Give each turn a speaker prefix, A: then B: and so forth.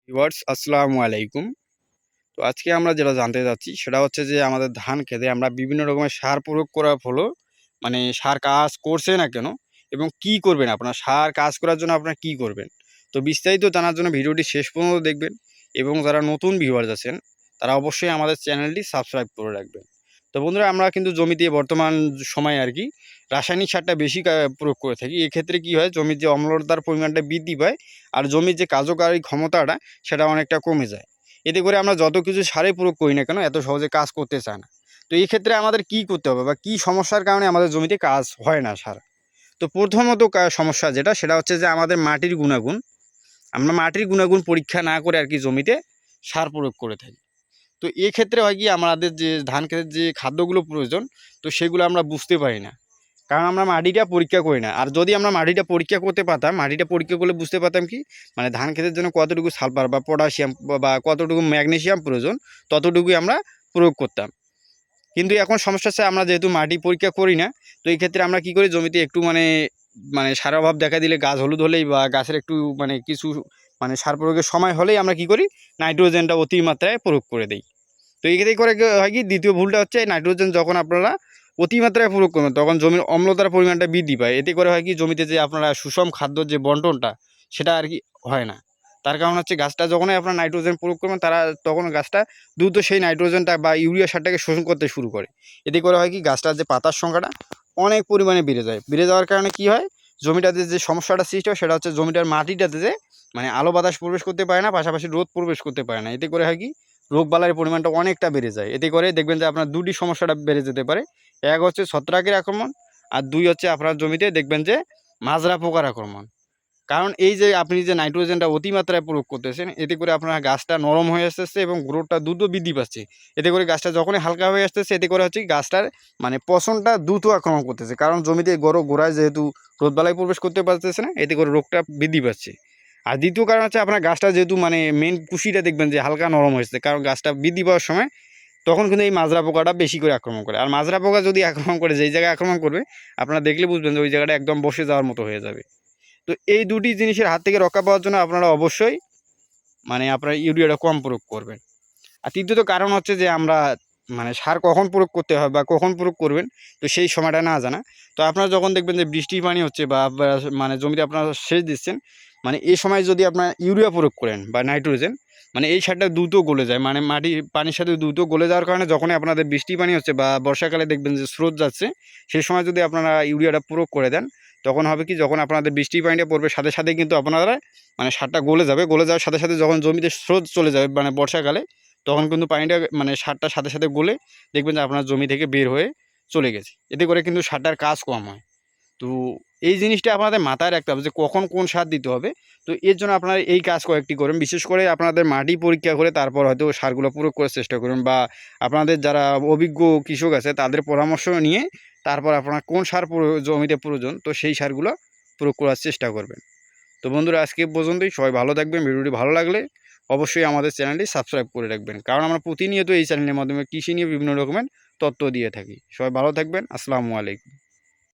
A: Viewers আসসালামু আলাইকুম। তো আজকে আমরা যেটা জানতে চাচ্ছি সেটা হচ্ছে যে আমাদের ধান ক্ষেতে আমরা বিভিন্ন রকমের সার প্রয়োগ করার ফলেও মানে সার কাজ করছে না কেন এবং কি করবেন আপনার সার কাজ করার জন্য আপনারা কি করবেন? তো বিস্তারিত জানার জন্য ভিডিওটি শেষ পর্যন্ত দেখবেন এবং যারা নতুন ভিউয়ার্স আছেন তারা অবশ্যই আমাদের চ্যানেলটি সাবস্ক্রাইব করে রাখবেন। তো বন্ধুরা আমরা কিন্তু জমিতে বর্তমান সময়ে আরকি রাসায়নিক সারটা বেশি প্রয়োগ করে থাকি। এক্ষেত্রে কি হয় জমির যে অম্লতার পরিমাণটা বৃদ্ধি পায় আর জমির যে কার্যকারী ক্ষমতাটা সেটা অনেকটা কমে যায়। এতে করে আমরা যত কিছু সারে প্রয়োগ করি না কেন এত সহজে কাজ করতে চায় না। তো এই ক্ষেত্রে আমাদের কি করতে হবে বা কি সমস্যার কারণে আমাদের জমিতে কাজ হয় না সার? তো প্রথমত সমস্যা যেটা সেটা হচ্ছে যে আমাদের মাটির গুণাগুণ। আমরা মাটির গুণাগুণ পরীক্ষা না করে আরকি জমিতে সার প্রয়োগ করে থাকি। তো এক্ষেত্রে হয় কি আমাদের যে ধান ক্ষেতের যে খাদ্যগুলো প্রয়োজন তো সেগুলো আমরা বুঝতে পারি না। কারণ আমরা মাটিটা পরীক্ষা করি না। আর যদি আমরা মাটিটা পরীক্ষা করতে পারতাম, মাটিটা পরীক্ষা করলে বুঝতে পারতাম কি মানে ধান ক্ষেতের জন্য কতটুকু সালফার বা পটাশিয়াম বা কতটুকু ম্যাগনেসিয়াম প্রয়োজন ততটুকুই আমরা প্রয়োগ করতাম। কিন্তু এখন সমস্যা হচ্ছে আমরা যেহেতু মাটি পরীক্ষা করি না, তো এই ক্ষেত্রে আমরা কি করি জমিতে একটু মানে সারের অভাব দেখা দিলে গাছ হলুদ হলেই বা গাছের একটু মানে কিছু মানে সার প্রয়োগের সময় হলেই আমরা কি করি নাইট্রোজেনটা অতিমাত্রায় প্রয়োগ করে দেই। তো এক্ষেত্রে করে হয় কি দ্বিতীয় ভুলটা হচ্ছে নাইট্রোজেন যখন আপনারা অতিমাত্রায় প্রয়োগ করবেন তখন জমির অম্লতার পরিমাণটা বৃদ্ধি পায়। এতে করে হয় কি জমিতে যে আপনারা সুষম খাদ্যর যে বন্টনটা সেটা আর কি হয় না। তার কারণ হচ্ছে গাছটা যখনই আপনারা নাইট্রোজেন প্রয়োগ করবেন তখন গাছটা দ্রুত সেই নাইট্রোজেনটা বা ইউরিয়া সারটাকে শোষণ করতে শুরু করে। এতে করে হয় কি গাছটার যে পাতার সংখ্যাটা অনেক পরিমাণে বেড়ে যায়। বেড়ে যাওয়ার কারণে কি হয় জমিটাতে যে সমস্যাটা সৃষ্টি হয় সেটা হচ্ছে জমিটার মাটিটাতে যে মানে আলো বাতাস প্রবেশ করতে পারে না, পাশাপাশি রোদ প্রবেশ করতে পারে না। এতে করে হয় কি রোগবালাইয়ের পরিমাণটা অনেকটা বেড়ে যায়। এতে করে দেখবেন যে আপনার ২ টি সমস্যাটা বেড়ে যেতে পারে। এক হচ্ছে ছত্রাকের আক্রমণ আর ২ হচ্ছে আপনার জমিতে দেখবেন যে মাজরা পোকার আক্রমণ। কারণ এই যে আপনি যে নাইট্রোজেনটা অতিমাত্রায় প্রয়োগ করতেছেন, এতে করে আপনার গাছটা নরম হয়ে আসতেছে এবং গ্রোথটা দ্রুত বৃদ্ধি পাচ্ছে। এতে করে গাছটা যখনই হালকা হয়ে আসতেছে, এতে করে হচ্ছে কি গাছটার মানে পচনটা দ্রুত আক্রমণ করতেছে। কারণ জমিতে গোড়ায় যেহেতু রোদবালাই প্রবেশ করতে পারতেছে না, এতে করে রোগটা বৃদ্ধি পাচ্ছে। আর দ্বিতীয় কারণ হচ্ছে আপনার গাছটা যেহেতু মানে মেইন কুশিটা দেখবেন যে হালকা নরম হয়েছে। কারণ গাছটা বৃদ্ধি পাওয়ার সময় তখন কিন্তু এই মাজরা পোকাটা বেশি করে আক্রমণ করে। আর মাজরা পোকা যদি আক্রমণ করে যেই জায়গায় আক্রমণ করবে, আপনারা দেখলে বুঝবেন যে ওই জায়গাটা একদম বসে যাওয়ার মতো হয়ে যাবে। তো এই ২ টি জিনিসের হাত থেকে রক্ষা পাওয়ার জন্য আপনারা অবশ্যই মানে আপনারা ইউরিয়াটা কম প্রয়োগ করবেন। আর তৃতীয়ত কারণ হচ্ছে যে আমরা মানে সার কখন প্রয়োগ করতে হয় বা কখন প্রয়োগ করবেন তো সেই সময়টা না জানা। তো আপনারা যখন দেখবেন যে বৃষ্টির পানি হচ্ছে বা মানে জমিতে আপনারা সেচ দিচ্ছেন, মানে এই সময় যদি আপনারা ইউরিয়া প্রয়োগ করেন বা নাইট্রোজেন মানে এই সারটা দ্রুত গলে যায়। মানে পানির সাথে দ্রুত গলে যাওয়ার কারণে যখনই আপনাদের বৃষ্টির পানি হচ্ছে বা বর্ষাকালে দেখবেন যে স্রোত যাচ্ছে, সেই সময় যদি আপনারা ইউরিয়াটা প্রয়োগ করে দেন, তখন হবে কি যখন আপনাদের বৃষ্টির পানিটা পড়বে সাথে, সাথেই কিন্তু আপনারা মানে সারটা গলে যাবে। গলে যাওয়ার সাথে, সাথে যখন জমিতে স্রোত চলে যাবে মানে বর্ষাকালে তখন কিন্তু পানিটা মানে সারটার সাথে, সাথে গলে দেখবেন যে আপনার জমি থেকে বের হয়ে চলে গেছে। এতে করে কিন্তু সারটার কাজ কম হয়। তো এই জিনিসটা আপনাদের মাথায় রাখতে হবে যে কখন কোন সার দিতে হবে। তো এর জন্য আপনারা এই কাজ কয়েকটি করুন। বিশেষ করে আপনাদের মাটি পরীক্ষা করে তারপর হয়তো সারগুলো প্রয়োগ করার চেষ্টা করুন বা আপনাদের যারা অভিজ্ঞ কৃষক আছে তাদের পরামর্শ নিয়ে তারপর আপনার কোন সার জমিতে প্রয়োজন তো সেই সারগুলো প্রয়োগ করার চেষ্টা করবেন। তো বন্ধুরা আজকে এ পর্যন্তই। সবাই ভালো থাকবেন। ভিডিওটি ভালো লাগলে অবশ্যই আমাদের চ্যানেলটি সাবস্ক্রাইব করে রাখবেন। কারণ আমরা প্রতিনিয়ত এই চ্যানেলের মাধ্যমে কৃষি নিয়ে বিভিন্ন রকমের তথ্য দিয়ে থাকি। সবাই ভালো থাকবেন। আসসালামু আলাইকুম।